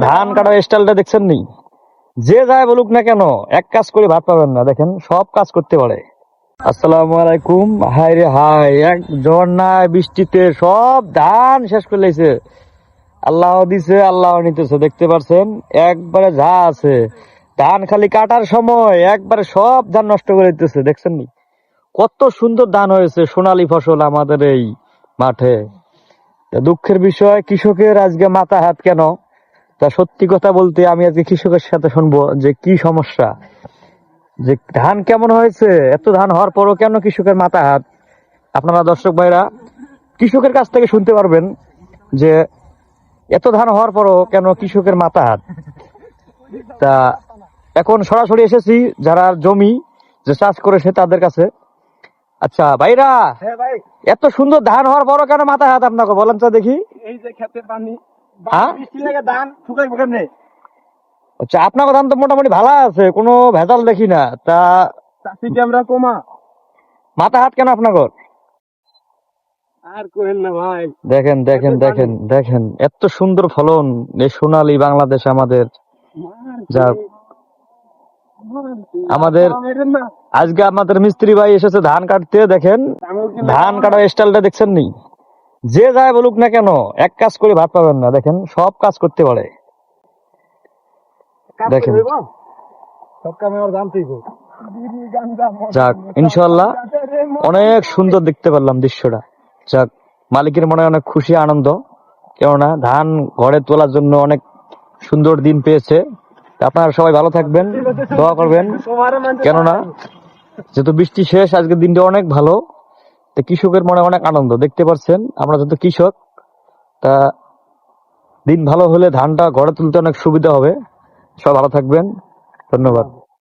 ধান কাটার স্টাইলটা দেখছেন নি? যে যায় বলুক না কেন, এক কাজ করে ভাত পাবেন না। দেখেন সব কাজ করতে পারে। আসসালামু আলাইকুম। হাই রে হাই, এক ঝর্ণায় বৃষ্টিতে সব ধান শেষ করে লাইছে। আল্লাহ দিছে, আল্লাহ নিতেছে, দেখতে পারছেন একবারে যা আছে ধান খালি কাটার সময় একবারে সব ধান নষ্ট করে দিতেছে। দেখছেন নি কত সুন্দর ধান হয়েছে, সোনালী ফসল আমাদের এই মাঠে। তা দুঃখের বিষয়, কৃষকের আজকে মাথা হাত কেন? তা সত্যি কথা বলতে আমি আজকে কৃষকের সাথে শুনবো যে কি সমস্যা, যে ধান কেমন হয়েছে, এত ধান হওয়ার পরও কেন কৃষকের মাথা হাত। আপনারা দর্শক ভাইরা কৃষকের কাছ থেকে শুনতে পারবেন যে এত ধান হওয়ার পরও কেন কৃষকের মাথা হাত। তা এখন সরাসরি এসেছি যারা জমি যে চাষ করেছে তাদের কাছে। আচ্ছা ভাইরা, হ্যাঁ ভাই, এত সুন্দর ধান হওয়ার পরও কেন মাথা হাত আপনাকে বলেন তো দেখি। এই যে খেতে পানি হ্যাঁ? বৃষ্টি লেগে ধান শুকাইবো কেমনে? আচ্ছা, আপনার ধান তো মোটামুটি ভালো আছে, কোনো ভেজাল দেখি না। তা চাষি কি আমরা কমা? মাথা হাত কেন আপনার? আর কইেন না ভাই। দেখেন দেখেন দেখেন দেখেন এত সুন্দর ফলন এই সোনালী বাংলাদেশ আমাদের। যা আমাদের আজকে আমাদের মিস্ত্রি ভাই এসেছে ধান কাটতে। দেখেন ধান কাটার স্টাইলটা দেখছেন নি? যে যায় বলুক না কেন, এক কাজ করে ভাত পাবেন না। দেখেন সব কাজ করতে পারে। দেখেন সব কামে আমার জানতেই গো। যাক, ইনশাল্লাহ অনেক সুন্দর দেখতে পারলাম দৃশ্যটা। যাক, মালিকের মনে অনেক খুশি আনন্দ, কেননা ধান ঘরে তোলার জন্য অনেক সুন্দর দিন পেয়েছে। আপনারা সবাই ভালো থাকবেন, দোয়া করবেন, কেননা যেহেতু বৃষ্টি শেষ, আজকের দিনটা অনেক ভালো। তো কৃষকের মনে অনেক আনন্দ, দেখতে পাচ্ছেন আমরা যেহেতু কৃষক, তা দিন ভালো হলে ধানটা ঘরে তুলতে অনেক সুবিধা হবে। সবাই ভালো থাকবেন, ধন্যবাদ।